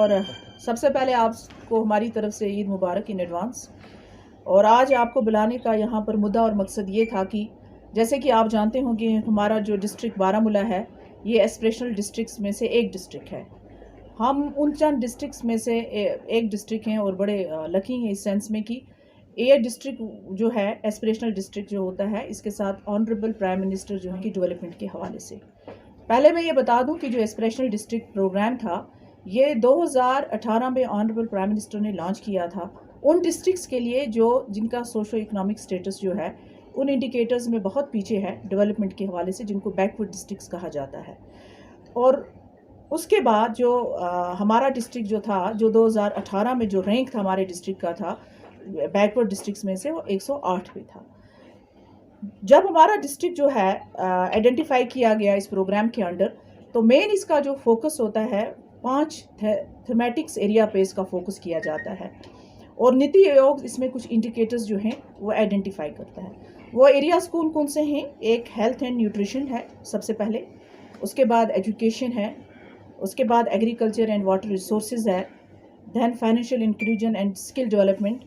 और सबसे पहले आपको हमारी तरफ से ईद मुबारक इन एडवांस। और आज आपको बुलाने का यहाँ पर मुद्दा और मकसद ये था कि जैसे कि आप जानते हो कि हमारा जो डिस्ट्रिक्ट बारामूला है ये एस्पिरेशनल डिस्ट्रिक्ट्स में से एक डिस्ट्रिक्ट है। हम उन चंद डिस्ट्रिक्ट्स में से एक डिस्ट्रिक्ट हैं और बड़े लकी हैं इस सेंस में कि ये डिस्ट्रिक्ट जो है एस्पिरेशनल डिस्ट्रिक्ट जो होता है इसके साथ ऑनरेबल प्राइम मिनिस्टर जो है कि डेवलपमेंट के हवाले से। पहले मैं ये बता दूं कि जो एस्पिरेशनल डिस्ट्रिक्ट प्रोग्राम था ये 2018 में ऑनरेबल प्राइम मिनिस्टर ने लॉन्च किया था उन डिस्ट्रिक्ट्स के लिए जो जिनका सोशो इकोनॉमिक स्टेटस जो है उन इंडिकेटर्स में बहुत पीछे है डेवलपमेंट के हवाले से, जिनको बैकवर्ड डिस्ट्रिक्ट्स कहा जाता है। और उसके बाद जो हमारा डिस्ट्रिक्ट जो था जो 2018 में जो रैंक था हमारे डिस्ट्रिक्ट का था बैकवर्ड डिस्ट्रिक्ट्स में से वो 108 पे था। जब हमारा डिस्ट्रिक्ट जो है आइडेंटिफाई किया गया इस प्रोग्राम के अंडर, तो मेन इसका जो फोकस होता है 5 थीमेटिक्स एरिया पे इसका फोकस किया जाता है और नीति आयोग इसमें कुछ इंडिकेटर्स जो हैं वो आइडेंटिफाई करता है। वो एरियाज कौन कौन से हैं? एक हेल्थ एंड न्यूट्रिशन है सबसे पहले, उसके बाद एजुकेशन है, उसके बाद एग्रीकल्चर एंड वाटर रिसोर्सेज है, then financial inclusion and skill development,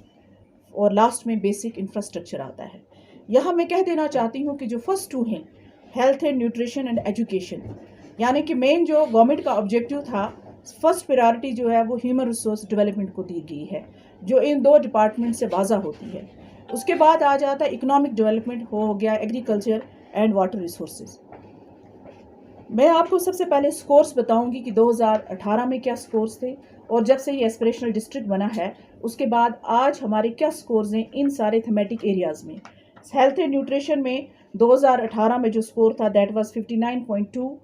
और लास्ट में बेसिक इंफ्रास्ट्रक्चर आता है। यहाँ मैं कह देना चाहती हूँ कि जो फर्स्ट 2 हैं health and nutrition and education, यानी कि मेन जो गवर्नमेंट का ऑब्जेक्टिव था, फर्स्ट प्रायोरिटी जो है वो ह्यूमन रिसोर्स डेवलपमेंट को दी गई है जो इन 2 डिपार्टमेंट से वाज़ा होती है। उसके बाद आ जाता है इकोनॉमिक डेवलपमेंट, हो गया एग्रीकल्चर एंड वाटर रिसोर्सेज। मैं आपको सबसे पहले स्कोर्स बताऊंगी कि 2018 में क्या स्कोर्स थे और जब से ये एस्पिरेशनल डिस्ट्रिक्ट बना है उसके बाद आज हमारे क्या स्कोर्स हैं इन सारे थीमेटिक एरियाज़ में। हेल्थ एंड न्यूट्रिशन में 2018 में जो स्कोर था दैट वाज 59.2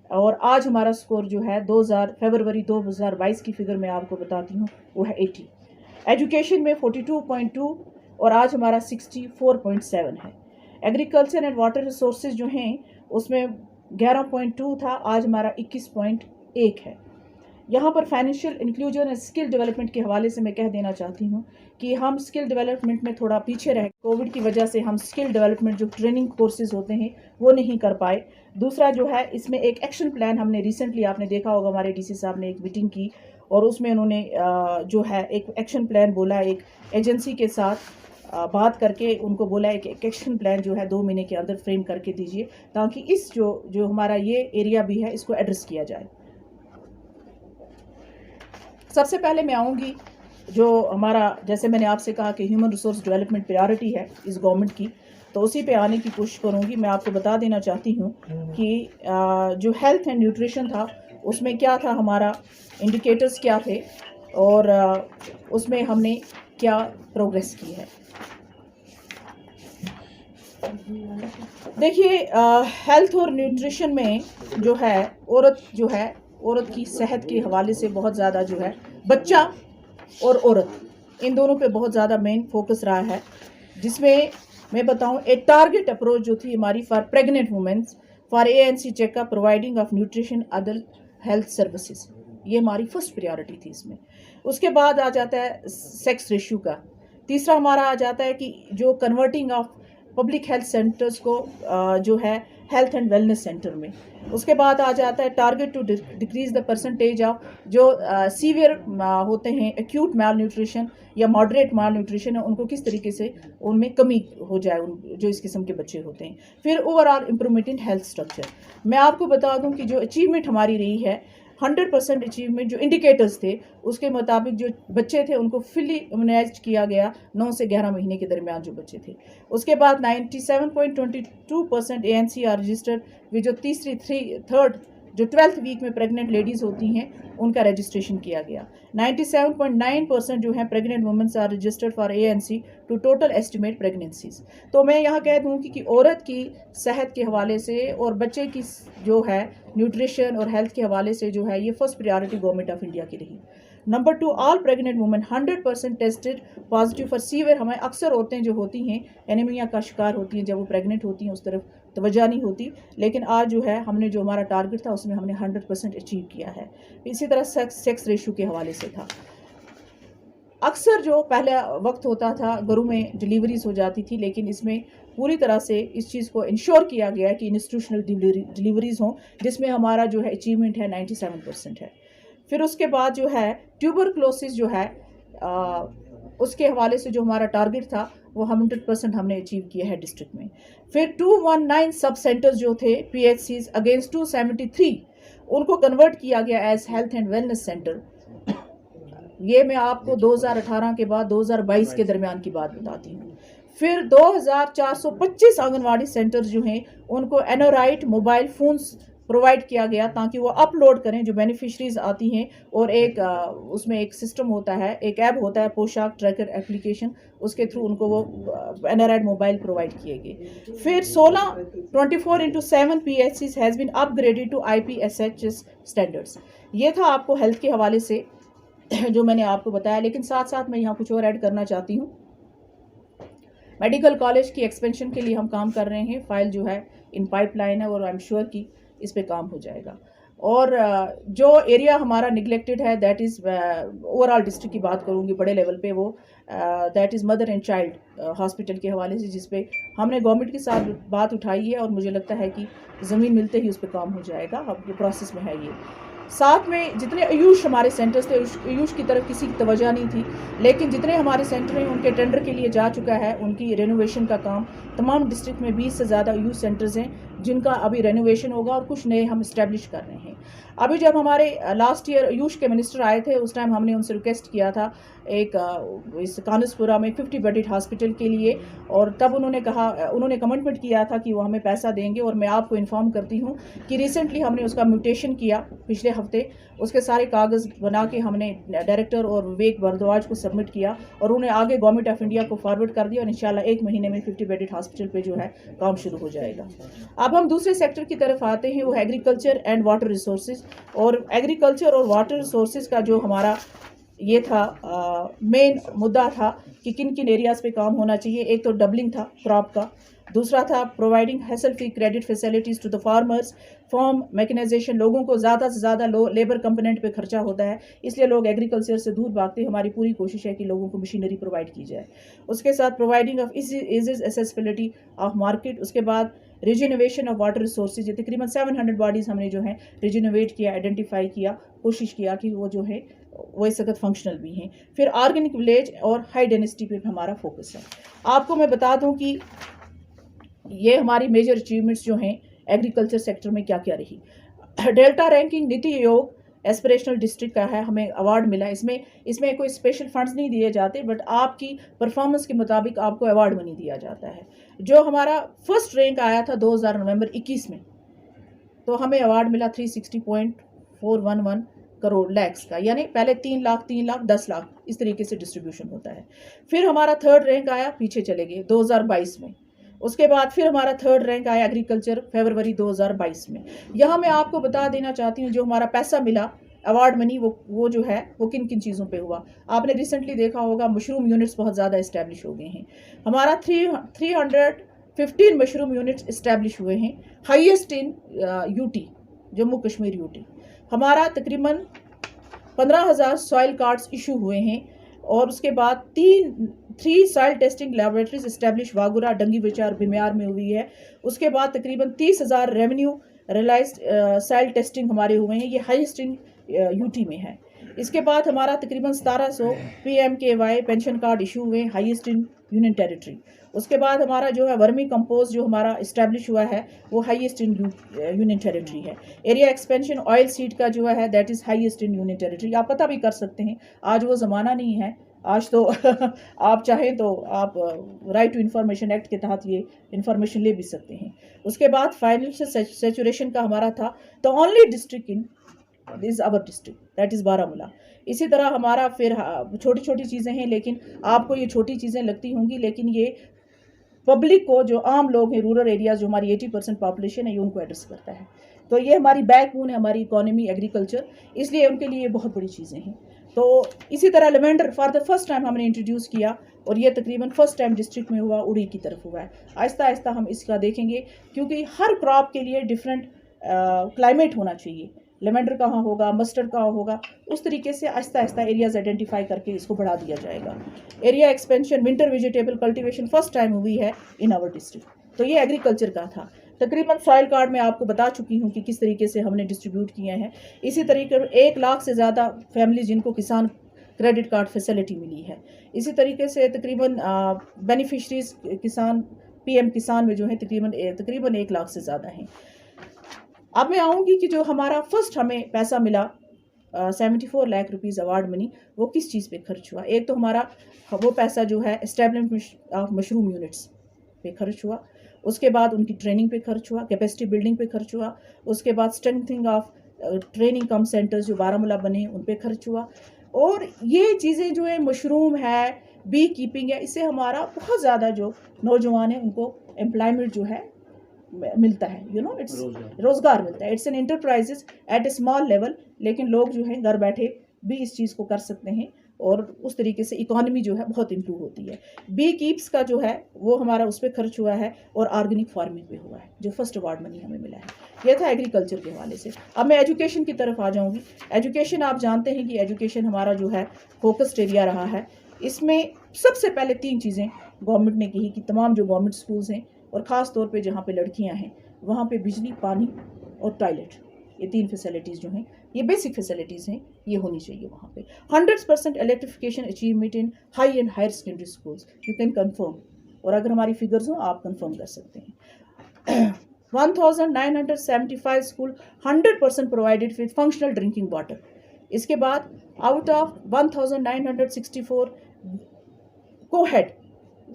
और आज हमारा स्कोर जो है फरवरी 2022 की फिगर मैं आपको बताती हूँ वो है 80। एजुकेशन में 42.2 और आज हमारा 64.7 है। एग्रीकल्चर एंड वाटर रिसोर्सेज जो हैं उसमें 11.2 था, आज हमारा 21.1 है। यहाँ पर financial inclusion and skill development के हवाले से मैं कह देना चाहती हूँ कि हम स्किल डेवलपमेंट में थोड़ा पीछे रहे। कोविड की वजह से हम स्किल डेवलपमेंट जो ट्रेनिंग कोर्सेज होते हैं वो नहीं कर पाए। दूसरा जो है इसमें एक एक्शन प्लान हमने रिसेंटली, आपने देखा होगा हमारे डीसी साहब ने एक मीटिंग की और उसमें उन्होंने जो है एक एक्शन प्लान बोला, एक एजेंसी के साथ बात करके उनको बोला एक एक्शन प्लान जो है 2 महीने के अंदर फ्रेम करके दीजिए ताकि इस जो हमारा ये एरिया भी है इसको एड्रेस किया जाए। सबसे पहले मैं आऊँगी जो हमारा, जैसे मैंने आपसे कहा कि ह्यूमन रिसोर्स डेवलपमेंट प्रायोरिटी है इस गवर्नमेंट की, तो उसी पे आने की कोशिश करूँगी। मैं आपको बता देना चाहती हूँ कि जो हेल्थ एंड न्यूट्रिशन था उसमें क्या था, हमारा इंडिकेटर्स क्या थे और उसमें हमने क्या प्रोग्रेस की है। देखिए हेल्थ और न्यूट्रिशन में जो है औरत की सेहत के हवाले से बहुत ज़्यादा जो है बच्चा और औरत इन दोनों पे बहुत ज़्यादा मेन फोकस रहा है, जिसमें मैं बताऊं एक टारगेट अप्रोच जो थी हमारी for pregnant women's for ANC checkup providing of nutrition other health services, ये हमारी फर्स्ट प्रायोरिटी थी इसमें। उसके बाद आ जाता है सेक्स रेशियो का। तीसरा हमारा आ जाता है कि जो converting of public health centres को जो है हेल्थ एंड वेलनेस सेंटर में। उसके बाद आ जाता है target to decrease the percentage of जो सीवियर होते हैं एक्यूट माल न्यूट्रिशन या मॉडरेट माल न्यूट्रिशन है, उनको किस तरीके से उनमें कमी हो जाए जो इस किस्म के बच्चे होते हैं। फिर overall improvement in health structure. मैं आपको बता दूं कि जो अचीवमेंट हमारी रही है 100% अचीवमेंट, जो इंडिकेटर्स थे उसके मुताबिक जो बच्चे थे उनको फुली इम्यूनाइज्ड किया गया 9 से 11 महीने के दरमियान जो बच्चे थे। उसके बाद 97.22% ANC आर रजिस्टर्ड with जो थर्ड जो 12th वीक में प्रेग्नेंट लेडीज़ होती हैं उनका रजिस्ट्रेशन किया गया। 97.9% जो है pregnant womens are registered for ANC to total estimate pregnancies. तो मैं यहाँ कह दूँ कि औरत की सेहत के हवाले से और बच्चे की जो है न्यूट्रिशन और हेल्थ के हवाले से जो है ये first priority government of India की रही। Number 2, all pregnant women 100% tested positive for severe. हमें अक्सर औरतें जो होती हैं एनीमिया का शिकार होती हैं, जब वो प्रेग्नेंट होती हैं उस तरफ तवज्जो नहीं होती, लेकिन आज जो है हमने जो हमारा टारगेट था उसमें हमने 100% अचीव किया है। इसी तरह सेक्स रेशियो के हवाले से था। अक्सर जो पहले वक्त होता था घरों में डिलीवरीज हो जाती थी, लेकिन इसमें पूरी तरह से इस चीज़ को इंश्योर किया गया कि इंस्टीट्यूशनल डिलीवरीज हों, जिसमें हमारा जो है अचीवमेंट है 97% है। फिर उसके बाद जो है ट्यूबरक्लोसिस जो है उसके हवाले से जो हमारा टारगेट था वो 100% हमने अचीव किया है डिस्ट्रिक्ट में। फिर 219 सब सेंटर्स जो थे PHCs अगेंस्ट 273 उनको कन्वर्ट किया गया as health and wellness centre. ये मैं आपको 2018 के बाद 2022 के दरमियान की बात बताती हूँ। फिर 2425 आंगनवाड़ी सेंटर्स जो हैं उनको एनोराइट मोबाइल फ़ोन्स प्रोवाइड किया गया ताकि वो अपलोड करें जो बेनिफिशरीज आती हैं, और एक उसमें एक सिस्टम होता है, एक ऐप होता है पोशाक ट्रैकर एप्लीकेशन, उसके थ्रू उनको वो एनोराइट मोबाइल प्रोवाइड किए गए। फिर 16 24/7 PHCs has been upgraded to IPSHS standards. ये था आपको हेल्थ के हवाले से जो मैंने आपको बताया, लेकिन साथ साथ मैं यहाँ कुछ और ऐड करना चाहती हूँ। मेडिकल कॉलेज की एक्सपेंशन के लिए हम काम कर रहे हैं, फाइल जो है इन पाइपलाइन है और आई एम श्योर कि इस पे काम हो जाएगा। और जो एरिया हमारा निगलेक्टेड है दैट इज़ ओवरऑल डिस्ट्रिक्ट की बात करूँगी बड़े लेवल पे, वो that is mother and child hospital के हवाले से, जिस पे हमने गवर्नमेंट के साथ बात उठाई है और मुझे लगता है कि ज़मीन मिलते ही उस पर काम हो जाएगा। अब ये प्रोसेस में है ये। साथ में जितने आयुष हमारे सेंटर्स थे, आयुष की तरफ किसी की तवज्जो नहीं थी, लेकिन जितने हमारे सेंटर हैं उनके टेंडर के लिए जा चुका है। उनकी रेनोवेशन का काम तमाम डिस्ट्रिक्ट में 20 से ज़्यादा आयुष सेंटर्स हैं जिनका अभी रेनोवेशन होगा और कुछ नए हम इस्टेब्लिश कर रहे हैं। अभी जब हमारे लास्ट ईयर आयुष के मिनिस्टर आए थे उस टाइम हमने उनसे रिक्वेस्ट किया था एक इस कानसपुरा में 50 बेडेड हॉस्पिटल के लिए, और तब उन्होंने कमिटमेंट किया था कि वो हमें पैसा देंगे। और मैं आपको इन्फॉर्म करती हूँ कि रिसेंटली हमने उसका म्यूटेशन किया पिछले हफ्ते, उसके सारे कागज़ बना के हमने डायरेक्टर और विवेक भारद्वाज को सबमिट किया और उन्हें आगे गवर्नमेंट ऑफ इंडिया को फॉरवर्ड कर दिया और इंशाल्लाह 1 महीने में 50 बेडेड हॉस्पिटल पे जो है काम शुरू हो जाएगा। अब हम दूसरे सेक्टर की तरफ आते हैं, वो एग्रीकल्चर एंड वाटर रिसोर्सेज। और एग्रीकल्चर और वाटर रिसोर्सेज का जो हमारा ये था मेन मुद्दा था कि किन किन एरियाज़ पे काम होना चाहिए। एक तो डबलिंग था क्रॉप का, दूसरा था providing hassle free credit facilities to the farmers, farm mechanization. लोगों को ज़्यादा से ज़्यादा लेबर कंपोनेंट पे खर्चा होता है, इसलिए लोग एग्रीकल्चर से दूर भागते हैं। हमारी पूरी कोशिश है कि लोगों को मशीनरी प्रोवाइड की जाए। उसके साथ providing of is accessibility of market. उसके बाद रिजिनोवेशन ऑफ वाटर रिसोर्सेज। ये तकरीबन 700 बॉडीज़ हमने जो है रिजिनोवेट किया, आइडेंटिफाई किया, कोशिश किया कि वो जो है वो इस वक्त फंक्शनल भी हैं। फिर ऑर्गेनिक विलेज और हाई डेंसिटी पे हमारा फोकस है। आपको मैं बता दूं कि ये हमारी मेजर अचीवमेंट्स जो हैं एग्रीकल्चर सेक्टर में क्या क्या रही। Delta ranking NITI Aayog aspirational district का है, हमें अवार्ड मिला। इसमें कोई स्पेशल फंड्स नहीं दिए जाते, बट आपकी परफॉर्मेंस के मुताबिक आपको अवार्ड मनी दिया जाता है। जो हमारा फर्स्ट रैंक आया था 2000 नवंबर 21 में, तो हमें अवार्ड मिला 360.411 करोड़ लैक्स का, यानी पहले 3 लाख 10 लाख इस तरीके से डिस्ट्रीब्यूशन होता है। फिर हमारा थर्ड रैंक आया, पीछे चले गए 2022 में। उसके बाद फिर हमारा थर्ड रैंक आया एग्रीकल्चर फरवरी 2022 में। यहाँ मैं आपको बता देना चाहती हूँ जो हमारा पैसा मिला अवार्ड मनी वो जो है वो किन किन चीज़ों पे हुआ। आपने रिसेंटली देखा होगा मशरूम यूनिट्स बहुत ज़्यादा इस्टेब्लिश हो गए हैं। हमारा 315 मशरूम यूनिट्स इस्टेब्लिश हुए हैं, highest in UT, Jammu Kashmir UT. हमारा तकरीबन 15,000 सॉइल कार्ड्स इशू हुए हैं। और उसके बाद 3 सॉइल टेस्टिंग लैबोरेटरीज इस्टेब्लिश वागुरा, डंगी विचार, बिम्यार में हुई है। उसके बाद तकरीबन 30,000 रेवेन्यू रियलाइज्ड सॉइल टेस्टिंग हमारे हुए हैं, ये हाईएस्ट इन यूटी में है। इसके बाद हमारा तकरीबन 1700 PMKY पेंशन कार्ड इशू हुए, हाईएस्ट इन यूनियन टेरिटरी। उसके बाद हमारा जो है वर्मी कंपोस्ट जो हमारा इस्टेब्लिश हुआ है वो हाईएस्ट इन यूनियन टेरिटरी है। एरिया एक्सपेंशन ऑयल सीड का जो है that is highest in union territory. आप पता भी कर सकते हैं, आज वो ज़माना नहीं है, आज तो आप चाहें तो आप राइट टू इन्फॉर्मेशन एक्ट के तहत ये इन्फॉर्मेशन ले भी सकते हैं। उसके बाद फाइनेंशियल सेचुरेशन का हमारा था the only district in this our district that is Baramulla. इसी तरह हमारा फिर छोटी छोटी चीज़ें हैं, लेकिन आपको ये छोटी चीज़ें लगती होंगी, लेकिन ये पब्लिक को, जो आम लोग हैं रूरल एरियाज, जो हमारी 80% पॉपुलेशन है, ये उनको एड्रेस करता है। तो ये हमारी बैकबोन है, हमारी इकोनॉमी एग्रीकल्चर, इसलिए उनके लिए बहुत बड़ी चीज़ें हैं। तो इसी तरह lavender for the first time हमने इंट्रोड्यूस किया और ये तकरीबन फर्स्ट टाइम डिस्ट्रिक्ट में हुआ, उड़ी की तरफ हुआ है। आहिस्ता आहिस्ता हम इसका देखेंगे, क्योंकि हर क्रॉप के लिए डिफरेंट क्लाइमेट होना चाहिए। लेवेंडर कहाँ होगा, मस्टर्ड कहाँ होगा, उस तरीके से आहिस्ता आहिस्ता एरियाज आइडेंटिफाई करके इसको बढ़ा दिया जाएगा। Area expansion winter vegetable cultivation first time हुई है इन आवर डिस्ट्रिक्ट, तो ये एग्रीकल्चर का था। तकरीबन सॉइल कार्ड में आपको बता चुकी हूँ कि किस तरीके से हमने डिस्ट्रीब्यूट किए हैं। इसी तरीके 1 लाख से ज़्यादा फैमिली जिनको किसान क्रेडिट कार्ड फैसिलिटी मिली है। इसी तरीके से तकरीबन बेनिफिशरीज किसान पीएम किसान में जो है तकरीबन 1 लाख से ज़्यादा हैं। अब मैं आऊँगी कि जो हमारा फर्स्ट हमें पैसा मिला 74 लाख रुपीज़ अवार्ड मनी, वो किस चीज़ पे खर्च हुआ। एक तो हमारा वो पैसा जो है एस्टेब्लिशमेंट ऑफ मशरूम यूनिट्स पे खर्च हुआ, उसके बाद उनकी ट्रेनिंग पे खर्च हुआ, कैपेसिटी बिल्डिंग पे खर्च हुआ, उसके बाद strengthening of training come centres जो बारामूला बने उन पे खर्च हुआ। और ये चीज़ें जो है मशरूम है, बी कीपिंग है, इससे हमारा बहुत ज़्यादा जो नौजवान है उनको एम्प्लॉयमेंट जो है मिलता है, इट्स रोज़गार मिलता है। It's an enterprises at a small level, लेकिन लोग जो हैं घर बैठे भी इस चीज़ को कर सकते हैं और उस तरीके से इकोनॉमी जो है बहुत इम्प्रूव होती है। बी कीप्स का जो है वो हमारा उस पर खर्च हुआ है और ऑर्गेनिक फार्मिंग पे हुआ है, जो फर्स्ट अवार्ड मनी हमें मिला है। यह था एग्रीकल्चर के हवाले से। अब मैं एजुकेशन की तरफ आ जाऊँगी। एजुकेशन, आप जानते हैं कि एजुकेशन हमारा जो है फोकस्ड एरिया रहा है। इसमें सबसे पहले 3 चीज़ें गवर्नमेंट ने की कि तमाम जो गवर्नमेंट स्कूल्स हैं और ख़ास तौर पे जहाँ पे लड़कियाँ हैं वहाँ पे बिजली, पानी और टॉयलेट, ये 3 फैसिलिटीज़ जो हैं, ये बेसिक फैसिलिटीज़ हैं, ये होनी चाहिए वहाँ पे। 100% electrification achievement in high and higher secondary schools, you can confirm, और अगर हमारी फिगर्स हों आप कंफर्म कर सकते हैं। 1975 school 100% provided with functional drinking water. इसके बाद आउट ऑफ 1964 कोहेड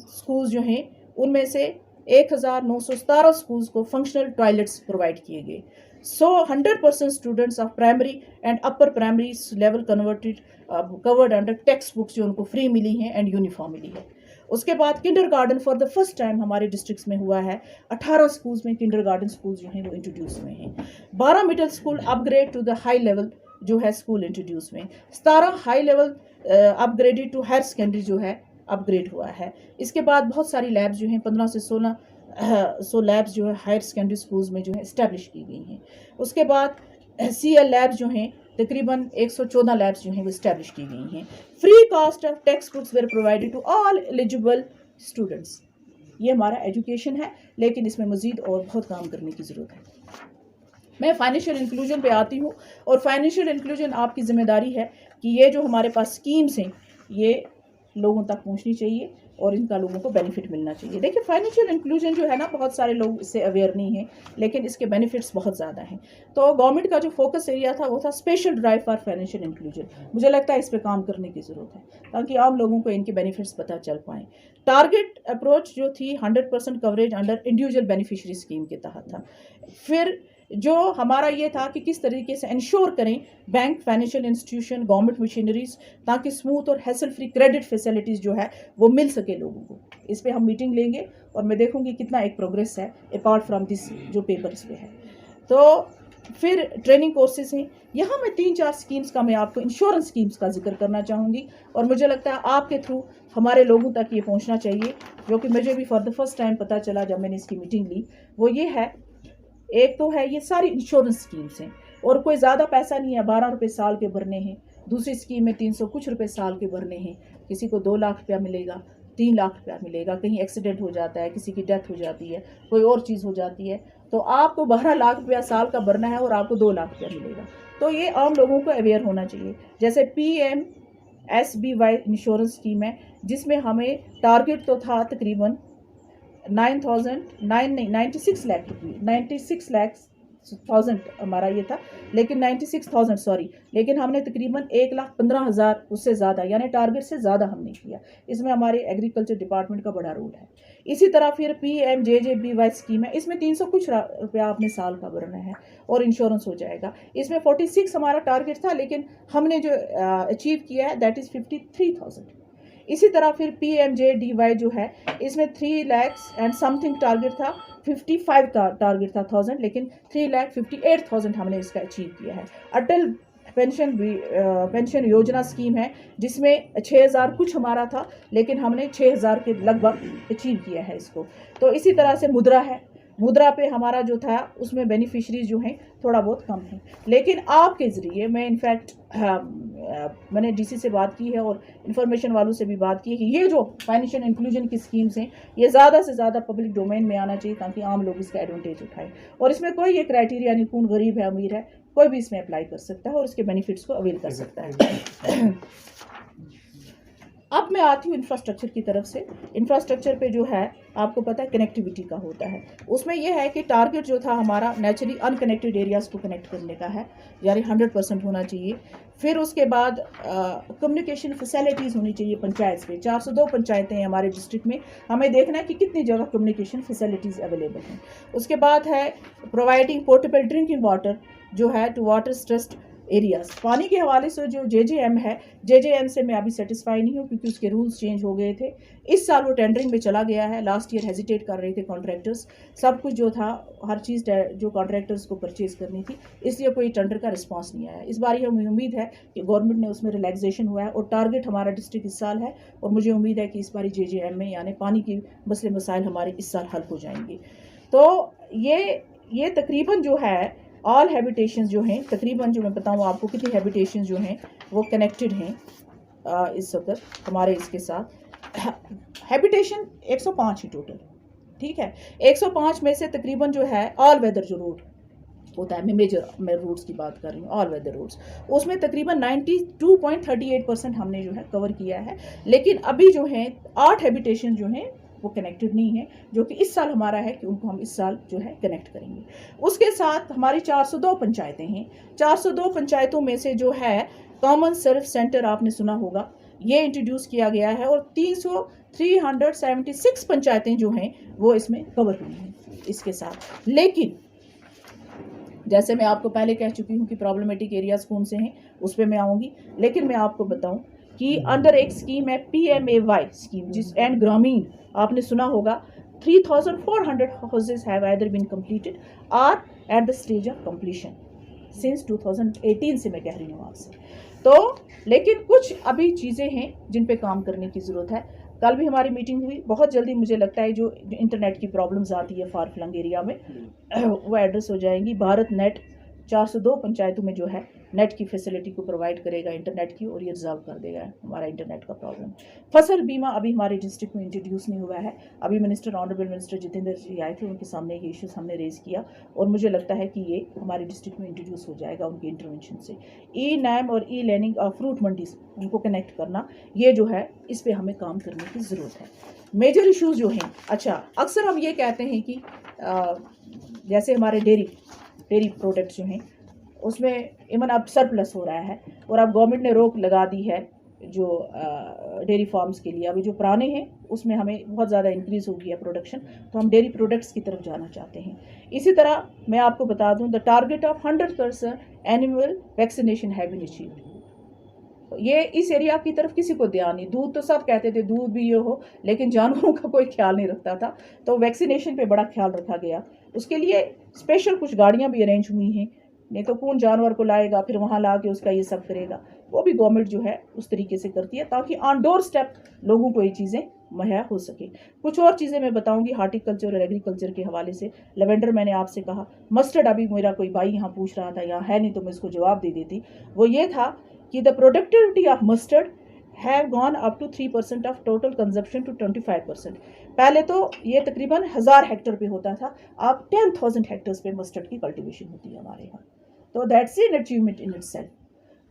स्कूल्स जो हैं उनमें से 1917 स्कूल्स को फंक्शनल टॉयलेट्स प्रोवाइड किए गए। 100% students of primary and upper primary level covered under text books जो उनको फ्री मिली हैं एंड यूनिफॉर्म मिली है। उसके बाद kindergarten for the first time हमारे डिस्ट्रिक्ट्स में हुआ है। 18 स्कूल्स में किंडरगार्टन स्कूल्स जो हैं वो इंट्रोड्यूस हुए हैं। 12 middle school upgrade to the high level जो है स्कूल इंट्रोड्यूस हुए। 17 high level upgraded to higher secondary जो है अपग्रेड हुआ है। इसके बाद बहुत सारी लैब्स जो हैं 15 से 16 लैब्स जो है हायर सेकेंडरी स्कूल्स में जो है इस्टेब्लिश की गई हैं। उसके बाद CL लैब्स जो हैं तकरीबन 114 लैब्स जो हैं वो इस्टेब्लिश की गई हैं। Free cost of text books were provided to all eligible students. ये हमारा एजुकेशन है, लेकिन इसमें मज़ीद और बहुत काम करने की ज़रूरत है। मैं फाइनेंशियल इंक्लूजन पे आती हूँ, और फाइनेंशियल इंक्लूजन आपकी ज़िम्मेदारी है कि ये जो हमारे पास स्कीम्स हैं ये लोगों तक पहुंचनी चाहिए और इनका लोगों को बेनिफिट मिलना चाहिए। देखिए, फाइनेंशियल इंक्लूजन जो है ना, बहुत सारे लोग इससे अवेयर नहीं हैं, लेकिन इसके बेनिफिट्स बहुत ज़्यादा हैं। तो गवर्नमेंट का जो फोकस एरिया था वो था special drive for financial inclusion. मुझे लगता है इस पर काम करने की ज़रूरत है ताकि आम लोगों को इनके बेनिफिट्स पता चल पाएँ। टारगेट अप्रोच जो थी 100% coverage under individual beneficiary scheme के तहत था। फिर जो हमारा ये था कि किस तरीके से इंश्योर करें bank, financial institution, government machineries, ताकि स्मूथ और हैसल फ्री क्रेडिट फैसिलिटीज़ जो है वो मिल सके लोगों को। इस पे हम मीटिंग लेंगे और मैं देखूंगी कितना एक प्रोग्रेस है अपार्ट फ्रॉम दिस जो पेपर्स पे है। तो फिर ट्रेनिंग कोर्सेज हैं। यहाँ मैं 3-4 स्कीम्स का मैं आपको इंश्योरेंस स्कीम्स का जिक्र करना चाहूँगी, और मुझे लगता है आपके थ्रू हमारे लोगों तक ये पहुँचना चाहिए, जो कि मुझे भी फॉर द फर्स्ट टाइम पता चला जब मैंने इसकी मीटिंग ली। वो ये है, एक तो है ये सारी इंश्योरेंस स्कीम्स हैं और कोई ज़्यादा पैसा नहीं है, 12 रुपये साल के भरने हैं। दूसरी स्कीम में 300 कुछ रुपये साल के भरने हैं। किसी को 2 लाख रुपया मिलेगा, 3 लाख रुपया मिलेगा, कहीं एक्सीडेंट हो जाता है, किसी की डेथ हो जाती है, कोई और चीज़ हो जाती है, तो आपको 12 लाख रुपया साल का भरना है और आपको 2 लाख रुपया मिलेगा। तो ये आम लोगों को अवेयर होना चाहिए। जैसे PMSBY इंश्योरेंस स्कीम है, जिसमें हमें टारगेट तो था तकरीबन 96 लाख रुपये, 96,00,000 हमारा ये था, लेकिन 96,000 सॉरी, लेकिन हमने तकरीबन 1,15,000 उससे ज़्यादा, यानी टारगेट से ज़्यादा हमने किया। इसमें हमारे एग्रीकल्चर डिपार्टमेंट का बड़ा रोल है। इसी तरह फिर PMJJBY स्कीम है, इसमें 300 कुछ रुपया आपने साल का भरना है और इंश्योरेंस हो जाएगा। इसमें 46 हमारा टारगेट था, लेकिन हमने जो अचीव किया है दैट इज़ 53,000। इसी तरह फिर PMJDY जो है, इसमें 3 लाख एंड समथिंग टारगेट था, 55 का टारगेट था 1000, लेकिन 3,58,000 हमने इसका अचीव किया है। अटल पेंशन योजना स्कीम है, जिसमें 6,000 कुछ हमारा था, लेकिन हमने 6,000 के लगभग अचीव किया है इसको। तो इसी तरह से मुद्रा है, मुद्रा पे हमारा जो था उसमें बेनिफिशरीज जो हैं थोड़ा बहुत कम है। लेकिन आपके ज़रिए मैं इनफैक्ट मैंने डीसी से बात की है और इंफॉर्मेशन वालों से भी बात की है कि ये जो फाइनेंशियल इंक्लूजन की स्कीम्स हैं ये ज़्यादा से ज़्यादा पब्लिक डोमेन में आना चाहिए ताकि आम लोग इसका एडवांटेज उठाएं। और इसमें कोई ये क्राइटेरिया नहीं कौन गरीब है अमीर है, कोई भी इसमें अप्लाई कर सकता है और इसके बेनिफिट्स को अवेल कर सकता है। अब मैं आती हूँ इंफ्रास्ट्रक्चर की तरफ से। इंफ्रास्ट्रक्चर पे जो है आपको पता है कनेक्टिविटी का होता है। उसमें यह है कि टारगेट जो था हमारा नेचुरली अनकनेक्टेड एरियाज़ को कनेक्ट करने का है, यानी 100% होना चाहिए। फिर उसके बाद कम्युनिकेशन फैसिलिटीज़ होनी चाहिए पंचायत पे। 402 पंचायतें हैं हमारे डिस्ट्रिक्ट में, हमें देखना है कि कितनी जगह कम्युनिकेशन फैसिलिटीज़ अवेलेबल हैं। उसके बाद है प्रोवाइडिंग पोर्टेबल ड्रिंकिंग वाटर जो है टू वाटर स्ट्रेस्ड एरियाज। पानी के हवाले से जो JJM है, JJM से मैं अभी सेटिस्फाई नहीं हूँ क्योंकि उसके रूल्स चेंज हो गए थे। इस साल वो टेंडरिंग में चला गया है। लास्ट ईयर हेजिटेट कर रहे थे कॉन्ट्रैक्टर्स, सब कुछ जो था हर चीज़ जो कॉन्ट्रैक्टर्स को परचेज करनी थी, इसलिए कोई टेंडर का रिस्पांस नहीं आया। इस बार हमें उम्मीद है कि गवर्नमेंट ने उसमें रिलैक्सेशन हुआ है और टारगेट हमारा डिस्ट्रिक्ट इस साल है और मुझे उम्मीद है कि इस बार JJM में यानी पानी की मसले मसाइल हमारे इस साल हल हो जाएंगे। तो ये तकरीबन जो है ऑल हैबिटेशंस जो हैं, तकरीबन जो मैं बताऊँ आपको कितनी हैबिटेशंस जो हैं वो कनेक्टेड हैं इस वक्त हमारे इसके साथ। हैबिटेशन 105 ही टोटल, ठीक है। 105 में से तकरीबन जो है ऑल वेदर जो रोड होता है, मैं रोड्स की बात कर रही हूँ, ऑल वेदर रोड्स, उसमें तकरीबन 92.38% हमने जो है कवर किया है। लेकिन अभी जो है 8 हैबिटेशन जो हैं वो कनेक्टेड नहीं है, जो कि इस साल हमारा है कि उनको हम इस साल जो है कनेक्ट करेंगे। उसके साथ हमारी 402 पंचायतें हैं। 402 पंचायतों में से जो है कॉमन सर्विस सेंटर आपने सुना होगा, ये इंट्रोड्यूस किया गया है और 376 पंचायतें जो हैं वो इसमें कवर हुई हैं इसके साथ। लेकिन जैसे मैं आपको पहले कह चुकी हूँ कि प्रॉब्लमेटिक एरियाज कौन से हैं उस पर मैं आऊँगी, लेकिन मैं आपको बताऊँ कि अंडर एक स्कीम है PMAY स्कीम, जिस एंड ग्रामीण आपने सुना होगा, 3,400 houses have either been completed or at the stage of completion since 2018 से मैं कह रही हूँ आपसे। तो लेकिन कुछ अभी चीज़ें हैं जिन पे काम करने की ज़रूरत है। कल भी हमारी मीटिंग हुई, बहुत जल्दी मुझे लगता है जो इंटरनेट की प्रॉब्लम्स आती है फार फ्लंग एरिया में वो एड्रेस हो जाएंगी। भारत नेट 402 पंचायतों में जो है नेट की फैसिलिटी को प्रोवाइड करेगा इंटरनेट की, और ये रिजॉल्व कर देगा हमारा इंटरनेट का प्रॉब्लम। फसल बीमा अभी हमारे डिस्ट्रिक्ट में इंट्रोड्यूस नहीं हुआ है। अभी ऑनरेबल मिनिस्टर जितेंद्र जी आए थे, उनके सामने ये इश्यूज हमने रेज किया और मुझे लगता है कि ये हमारे डिस्ट्रिक्ट में इंट्रोड्यूस हो जाएगा उनके इंटरवेंशन से। ई-नैम और ई-लर्निंग ऑफ फ्रूट मंडीज, उनको कनेक्ट करना, ये जो है इस पर हमें काम करने की ज़रूरत है। मेजर इश्यूज जो हैं, अच्छा अक्सर हम ये कहते हैं कि जैसे हमारे डेयरी प्रोडक्ट्स जो हैं उसमें इवन अब सरप्लस हो रहा है और अब गवर्नमेंट ने रोक लगा दी है जो डेयरी फार्म्स के लिए। अभी जो पुराने हैं उसमें हमें बहुत ज़्यादा इंक्रीज़ हो गया प्रोडक्शन, तो हम डेयरी प्रोडक्ट्स की तरफ जाना चाहते हैं। इसी तरह मैं आपको बता दूं, the target of 100% annual vaccination have been achieved. ये इस एरिया की तरफ किसी को ध्यान नहीं। दूध तो सब कहते थे दूध भी ये हो, लेकिन जानवरों का कोई ख्याल नहीं रखता था, तो वैक्सीनेशन पे बड़ा ख्याल रखा गया। उसके लिए स्पेशल कुछ गाड़ियाँ भी अरेंज हुई हैं, नहीं तो कौन जानवर को लाएगा फिर वहाँ ला के उसका ये सब करेगा। वो भी गवर्नमेंट जो है उस तरीके से करती है ताकि ऑन डोर स्टेप लोगों को ये चीज़ें मुहैया हो सके। कुछ और चीज़ें मैं बताऊंगी हार्टिकल्चर और एग्रीकल्चर के हवाले से। लेवेंडर मैंने आपसे कहा, मस्टर्ड अभी मेरा कोई भाई यहाँ पूछ रहा था, यहाँ है नहीं तो मैं इसको जवाब दे देती। वो ये था कि the productivity of mustard have gone up to 3% of total consumption to 25%। पहले तो ये तकरीबन 1000 हेक्टर पे होता था, अब 10,000 हेक्टर्स पे मस्टर्ड की कल्टीवेशन होती है हमारे यहाँ। तो that's an achievement in itself.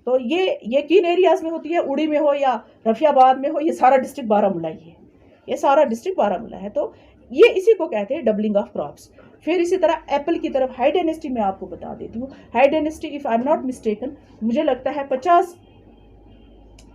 तो ये किन एरियाज में होती है, उड़ी में हो या रफियाबाद में हो, ये सारा डिस्ट्रिक्ट बारामूला ही है, ये सारा डिस्ट्रिक्ट बारामूला है। तो ये इसी को कहते हैं डबलिंग ऑफ क्रॉप्स। फिर इसी तरह एप्पल की तरफ हाई डेनिसिटी में आपको बता देती हूँ। High density if I am not mistaken, मुझे लगता है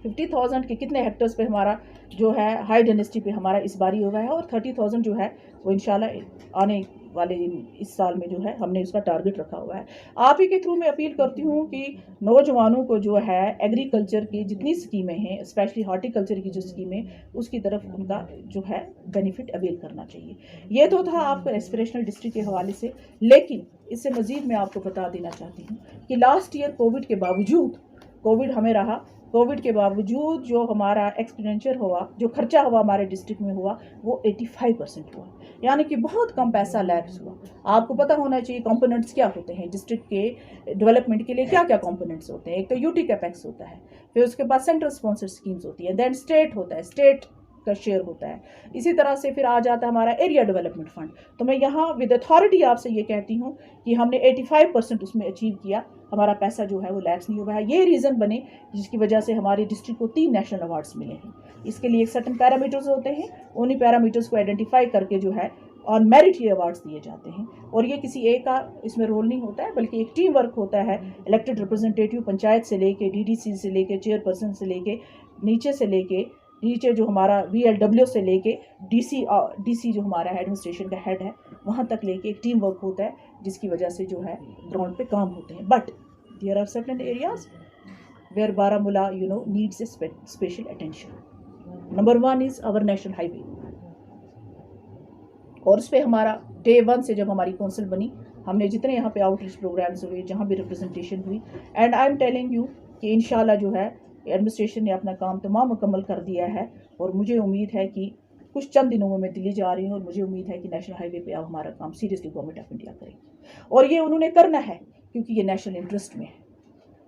50,000 के कितने हेक्टर्स पे हमारा जो है हाई डेनिसिटी पे हमारा इस बारी हुआ है, और 30,000 जो है वो इंशाल्लाह आने वाले इस साल में जो है हमने उसका टारगेट रखा हुआ है। आप ही के थ्रू मैं अपील करती हूँ कि नौजवानों को जो है एग्रीकल्चर की जितनी स्कीमें हैं, स्पेशली हार्टिकल्चर की जो स्कीमें, उसकी तरफ उनका जो है बेनिफिट अवेल करना चाहिए। ये तो था आपको एस्पिरेशनल डिस्ट्रिक्ट के हवाले से, लेकिन इससे मज़ीद मैं आपको बता देना चाहती हूँ कि लास्ट ईयर कोविड के बावजूद, कोविड हमें रहा कोविड के बावजूद जो हमारा एक्सपेंडिचर हुआ, जो खर्चा हुआ हमारे डिस्ट्रिक्ट में हुआ, वो 85% हुआ, यानी कि बहुत कम पैसा लैप्स हुआ। आपको पता होना चाहिए कंपोनेंट्स क्या होते हैं डिस्ट्रिक्ट के डेवलपमेंट के लिए, क्या क्या कंपोनेंट्स होते हैं। एक तो यूटी कैपेक्स होता है, फिर उसके बाद सेंट्रल स्पॉन्सर स्कीम्स होती है, देन स्टेट होता है, स्टेट का शेयर होता है, इसी तरह से फिर आ जाता है हमारा एरिया डेवलपमेंट फंड। तो मैं यहाँ विद अथॉरिटी आपसे ये कहती हूँ कि हमने 85% उसमें अचीव किया, हमारा पैसा जो है वो लैप्स नहीं हुआ है। ये रीज़न बने जिसकी वजह से हमारे डिस्ट्रिक्ट को 3 नेशनल अवार्ड्स मिले हैं। इसके लिए एक सर्टन पैरामीटर्स होते हैं, उन्हीं पैरामीटर्स को आइडेंटिफाई करके जो है ऑन मेरिट ये अवार्ड्स दिए जाते हैं। और ये किसी एक का इसमें रोल नहीं होता है, बल्कि एक टीम वर्क होता है। इलेक्टेड रिप्रेजेंटेटिव पंचायत से लेके, डीडीसी से लेके, चेयरपर्सन से लेके, नीचे जो हमारा VLW से लेके डीसी जो हमारा एडमिनिस्ट्रेशन का हेड है, वहाँ तक लेके एक टीम वर्क होता है, जिसकी वजह से जो है ग्राउंड पे काम होते हैं। But there are certain areas where Baramulla needs a special attention. Number 1 is our national highway, और उस पर हमारा डे 1 से जब हमारी काउंसिल बनी, हमने जितने यहाँ पे आउटरीच प्रोग्राम्स हुए, जहाँ भी रिप्रेजेंटेशन हुई, and I am telling you कि इंशाल्लाह जो है एडमिनिस्ट्रेशन ने अपना काम तमाम मुकम्मल कर दिया है। और मुझे उम्मीद है कि कुछ चंद दिनों में मैं दिल्ली जा रही हूँ, और मुझे उम्मीद है कि नेशनल हाईवे पे अब हमारा काम सीरियसली गवर्नमेंट ऑफ इंडिया करेगी। और ये उन्होंने करना है क्योंकि ये नेशनल इंटरेस्ट में है।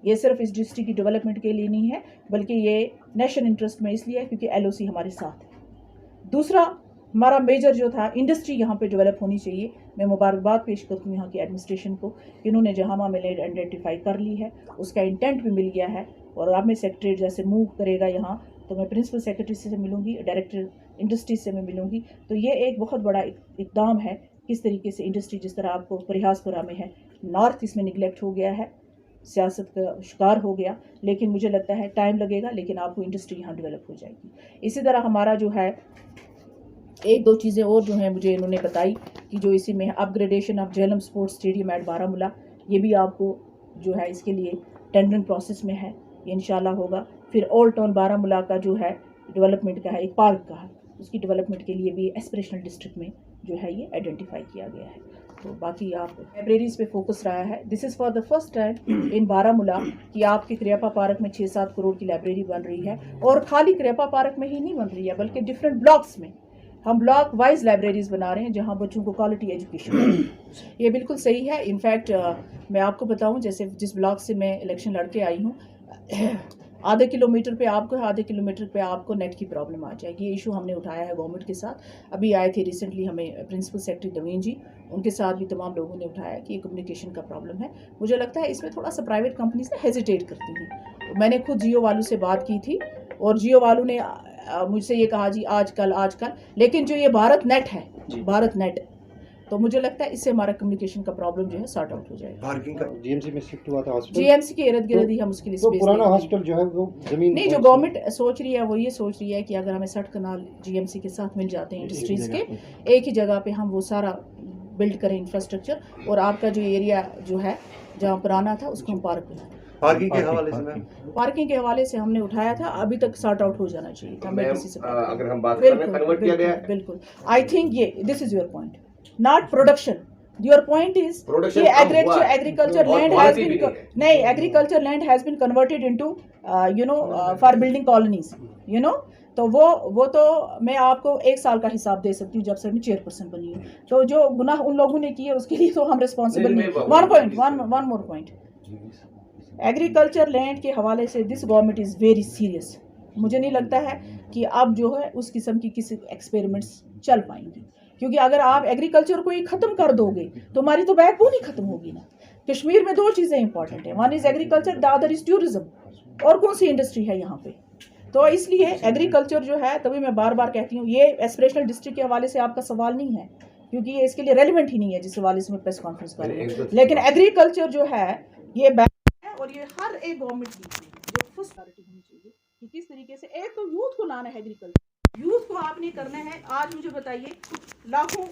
ये सिर्फ इस डिस्ट्रिक्ट की डेवलपमेंट के लिए नहीं है, बल्कि ये नेशनल इंटरेस्ट में इसलिए है क्योंकि LOC हमारे साथ है। दूसरा हमारा मेजर जो था, इंडस्ट्री यहाँ पे डेवलप होनी चाहिए। मैं मुबारकबाद पेश करती हूँ यहाँ की एडमिनिस्ट्रेशन को, इन्होंने जहां मिलेट आइडेंटिफाई कर ली है, उसका इंटेंट भी मिल गया है। और अब मैं सेक्रेटरी जैसे मूव करेगा यहाँ, तो मैं प्रिंसिपल सेक्रेटरी से मिलूंगी, डायरेक्टर इंडस्ट्री से मैं मिलूंगी। तो ये एक बहुत बड़ा इकदाम है, किस तरीके से इंडस्ट्री, जिस तरह आपको प्रयासपुरा में है, नॉर्थ इसमें निगलेक्ट हो गया है, सियासत का शिकार हो गया, लेकिन मुझे लगता है टाइम लगेगा, लेकिन आपको इंडस्ट्री यहाँ डेवलप हो जाएगी। इसी तरह हमारा जो है एक दो चीज़ें और जो हैं मुझे इन्होंने बताई कि जो इसी में upgradation of Jhelum sports stadium at Baramulla, ये भी आपको जो है इसके लिए टेंडरिंग प्रोसेस में है, ये इंशाल्लाह होगा। फिर ओल्ड टाउन बारामूला का जो है डेवलपमेंट का है, एक पार्क का है, उसकी डेवलपमेंट के लिए भी एस्पिरेशनल डिस्ट्रिक्ट में जो है ये आइडेंटिफाई किया गया है। तो बाकी आप लाइब्रेरीज पे फोकस रहा है। This is for the first time in Baramulla कि आपके क्रियापा पार्क में 6-7 करोड़ की लाइब्रेरी बन रही है। और खाली क्रियापा पार्क में ही नहीं बन रही है, बल्कि डिफरेंट ब्लॉक्स में हम ब्लॉक वाइज लाइब्रेरीज बना रहे हैं, जहां बच्चों को क्वालिटी एजुकेशन ये बिल्कुल सही है। इनफैक्ट मैं आपको बताऊं, जैसे जिस ब्लॉक से मैं इलेक्शन लड़के आई हूं, आधे किलोमीटर पे आपको नेट की प्रॉब्लम आ जाएगी। ये इशू हमने उठाया है गवर्नमेंट के साथ। अभी आए थे रिसेंटली हमें प्रिंसिपल सेक्रेटरी नवीन जी, उनके साथ भी तमाम लोगों ने उठाया कि ये कम्युनिकेशन का प्रॉब्लम है। मुझे लगता है इसमें थोड़ा सा प्राइवेट कंपनीज ना हेजिटेट करती हैं। मैंने खुद जियो वालों से बात की थी, और जियो वालों ने मुझसे ये कहा जी आजकल, लेकिन जो ये भारत नेट है, भारत नेट, तो मुझे लगता है इससे हमारा कम्युनिकेशन का प्रॉब्लम जो है सॉर्ट आउट हो जाएगा। पार्किंग का GMC में शिफ्ट हुआ था हॉस्पिटल, GMC के इर्द गिर्द ही हम उसके लिए तो पुराना हॉस्पिटल जो है वो जमीन नहीं, जो गवर्नमेंट सोच रही है वो ये सोच रही है कि अगर हमें 60 कनाल GMC के साथ मिल जाते हैं इंडस्ट्रीज के, एक ही जगह पे हम वो सारा बिल्ड करें इंफ्रास्ट्रक्चर, और आपका जो एरिया जो है जहाँ पुराना था उसको हम पार्क बनाएं। पार्किंग के हवाले से हमने उठाया था, अभी तक सॉर्ट आउट हो जाना चाहिए था। मैं किसी से अगर हम बात कर रहे हैं कन्वर्ट किया गया है, बिल्कुल आई थिंक ये this is your point, not production. Your point is कि एग्रीकल्चर लैंड हैज बीन, नहीं, agriculture land has been converted into for building colonies, तो वो तो मैं आपको 1 साल का हिसाब दे सकती हूँ जब से मैं चेयरपर्सन बनी हूँ। तो जो गुनाह उन लोगों ने किए उसके लिए तो हम रिस्पॉन्सिबल नहीं। One more point, agriculture land के हवाले से this government is very serious. मुझे नहीं लगता है कि अब जो है उस किस्म की किसी एक्सपेरिमेंट्स चल पाएंगी, क्योंकि अगर आप एग्रीकल्चर को ही ख़त्म कर दोगे तो हमारी तो बैकबोन ही ख़त्म होगी ना। कश्मीर में 2 चीज़ें इंपॉर्टेंट हैं, one is agriculture, the other is tourism. और कौन सी इंडस्ट्री है यहाँ पे? तो इसलिए एग्रीकल्चर जो है, तभी मैं बार बार कहती हूँ, ये एस्पिरेशनल डिस्ट्रिक्ट के हवाले से आपका सवाल नहीं है, क्योंकि ये इसके लिए रेलिवेंट ही नहीं है जिस हवाले से मैं प्रेस कॉन्फ्रेंस कर रही हूँ। लेकिन एग्रीकल्चर जो है ये और ये हर एक गवर्नमेंट की जो फर्स्ट प्रायोरिटी होनी चाहिए कि किस तरीके से एक तो यूथ को लाना है एग्रीकल्चर, यूथ को आपने करना है। आज मुझे बताइए, लाखों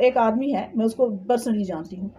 एक आदमी है, मैं उसको पर्सनली जानती हूँ,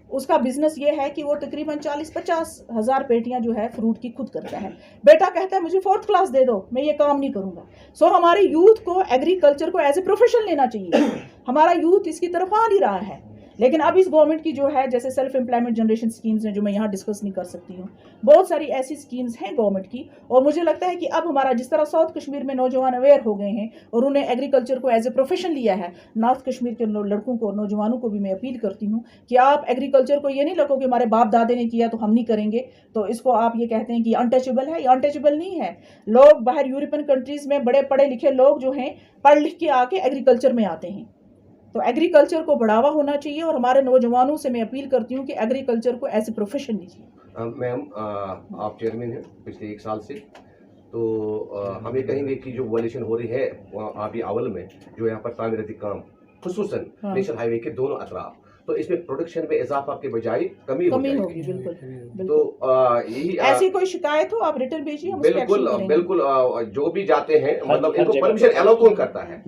उसका बिजनेस ये है कि वो तकरीबन 40-50 हज़ार पेटियां जो है फ्रूट की खुद करता है। बेटा कहता है मुझे 4th क्लास दे दो, मैं ये काम नहीं करूँगा। सो हमारे यूथ को एग्रीकल्चर को एज ए प्रोफेशन लेना चाहिए। हमारा यूथ इसकी तरफ आ नहीं रहा है, लेकिन अब इस गवर्नमेंट की जो है जैसे सेल्फ एम्प्लॉयमेंट जनरेशन स्कीम्स हैं जो मैं यहाँ डिस्कस नहीं कर सकती हूँ, बहुत सारी ऐसी स्कीम्स हैं गवर्नमेंट की। और मुझे लगता है कि अब हमारा जिस तरह साउथ कश्मीर में नौजवान अवेयर हो गए हैं और उन्हें एग्रीकल्चर को एज ए प्रोफेशन लिया है, नॉर्थ कश्मीर के लड़कों को, नौजवानों को भी मैं अपील करती हूँ कि आप एग्रीकल्चर को ये नहीं लगो कि हमारे बाप दादे ने किया तो हम नहीं करेंगे, तो इसको आप ये कहते हैं कि अनटचेबल है। ये अनटचेबल नहीं है। लोग बाहर यूरोपियन कंट्रीज में बड़े पढ़े लिखे लोग जो हैं पढ़ लिख के आके एग्रीकल्चर में आते हैं, तो एग्रीकल्चर को बढ़ावा होना चाहिए। और हमारे नौजवानों से मैं अपील करती हूँ कि एग्रीकल्चर को एज ए प्रोफेशन लीजिए। मैम, आप चेयरमैन हैं पिछले 1 साल से, तो हम ये कहेंगे कि जो वॉल्यूशन हो रही है वहाँ आबी अवल में जो यहाँ पर तामीराती काम खुसूसन नेशनल हाईवे के दोनों अतराफ, तो इसमें प्रोडक्शन में इजाफा के बजाय कमी होगी। जाएगी। बिल्कुल। तो यही ऐसी कोई शिकायत हो आप रिटर्न भेजिए, हम उस पे बिल्कुल एक्शन करेंगे। बिल्कुल जो भी जाते हैं मतलब इनको परमिशन अलाउ कौन करता है?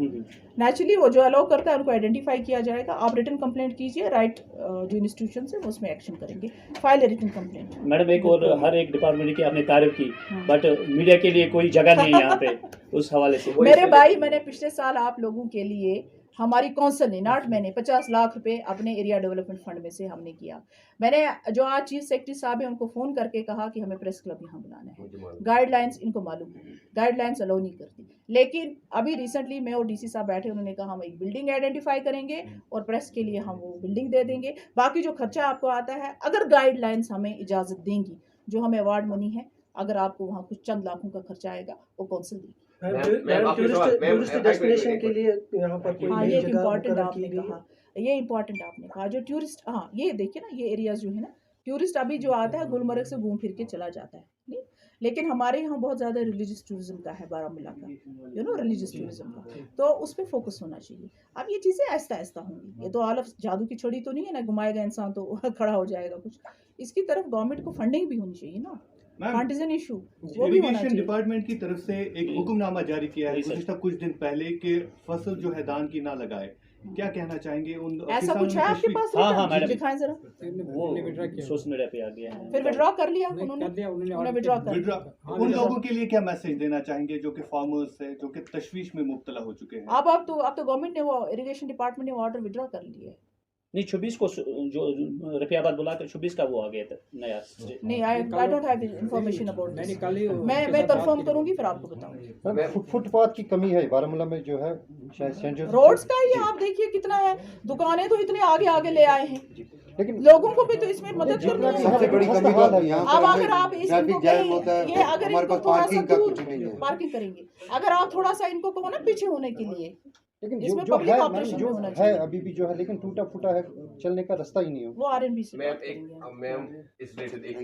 नेचुरली वो जो अलाउ करता है उनको आइडेंटिफाई किया जाएगा। आप रिटर्न कंप्लेंट कीजिए, राइट जो इंस्टीट्यूशन है उसमें एक्शन करेंगे, फाइल ए रिटर्न कंप्लेंट। मैडम एक और हर एक डिपार्टमेंट की आपने तारीफ की, बट मीडिया के लिए कोई जगह नहीं है यहाँ पे, उस हवाले से। मेरे भाई, मैंने पिछले साल आप लोगों के लिए, हमारी कौंसिल ने, नॉट मैंने, 50 लाख रुपए अपने एरिया डेवलपमेंट फंड में से हमने किया। मैंने जो आज चीफ सेक्रेटरी साहब हैं उनको फ़ोन करके कहा कि हमें प्रेस क्लब यहाँ बुलाना है। गाइडलाइंस इनको मालूम है, गाइडलाइंस अलाउ नहीं करती। लेकिन अभी रिसेंटली मैं और डीसी साहब बैठे, उन्होंने कहा हम एक बिल्डिंग आइडेंटिफाई करेंगे और प्रेस के लिए हम वो बिल्डिंग दे देंगे। बाकी जो खर्चा आपको आता है, अगर गाइडलाइंस हमें इजाज़त देंगी, जो हमें अवार्ड मनी है, अगर आपको वहाँ कुछ चंद लाखों का खर्चा आएगा वो कौंसिल देगी। टूरिस्ट डेस्टिनेशन के लिए यहाँ पर कोई हाँ, नई ये जगह इम्पॉर्टेंट मुकर्रर आपने की गई है? कहा, ये इम्पॉर्टेंट आपने कहा। जो टूरिस्ट, हाँ ये देखिए ना, ये एरियाज जो है ना, टूरिस्ट अभी जो आता है गुलमर्ग से घूम फिर के चला जाता है, नहीं, लेकिन हमारे यहाँ बहुत ज़्यादा रिलीजियस टूरिज्म का है, बारामूला का, यू नो, रिलीजियस टूरिज्म का, तो उस पर फोकस होना चाहिए। अब ये चीज़ें आहिस्ता आहिस्ता होंगी, ये तो आलफ जादू की छड़ी तो नहीं है ना, घुमाएगा इंसान तो खड़ा हो जाएगा कुछ। इसकी तरफ गवर्नमेंट को फंडिंग भी होनी चाहिए ना, फंड इज एन इशू, वो भी होना चाहिए। डिपार्टमेंट की तरफ से एक हुक्मनामा जारी किया है गुज़िश्ता कुछ दिन पहले कि फसल जो है दान की ना लगाए, क्या कहना चाहेंगे उन ऐसा कुछ है आपके पास? हाँ मैडम, दिखाएं जरा। वो सोशल मीडिया पे आ गया है, फिर विड्रॉ कर लिया उन्होंने विड्रॉ कर। उन लोगों के लिए क्या मैसेज देना चाहेंगे जो कि फार्मर्स है, जो कि तशवीश में मुब्तला हो चुके हैं? अब तो गवर्नमेंट ने वो इरिगेशन डिपार्टमेंट ने वो ऑर्डर विड्रॉ कर लिया है। नहीं 26 को जो रफियाबाद बुला कर 26 का वो आ गया था नया। नहीं, I don't have information about this. मैं कंफर्म करूंगी फिर आपको बताऊंगी। फुटपाथ की कमी है बारामूला में जो है, शायद सेंट जोसेफ रोड्स का ही आप देखिए कितना है, दुकानें तो इतने आगे आगे ले आए हैं, लेकिन लोगों को भी तो इसमें मदद करनी है। सबसे बड़ी कमी तो यहाँ अब पर अगर आप इनको ट्रैफिक जैम होता है, ये अगर हमारे इनको पास थोड़ा सा पार्किंग का दूर कुछ नहीं है। पार्किंग करेंगे, अगर आप थोड़ा सा इनको कहो ना पीछे होने के लिए, लेकिन इसमें जो public है operation जो होना है चाहिए। अभी भी जो है, लेकिन टूटा फूटा है, चलने का रास्ता ही नहीं है। वो आरएनबी से मैम बात करेंगे। मैम इस रिलेटेड एक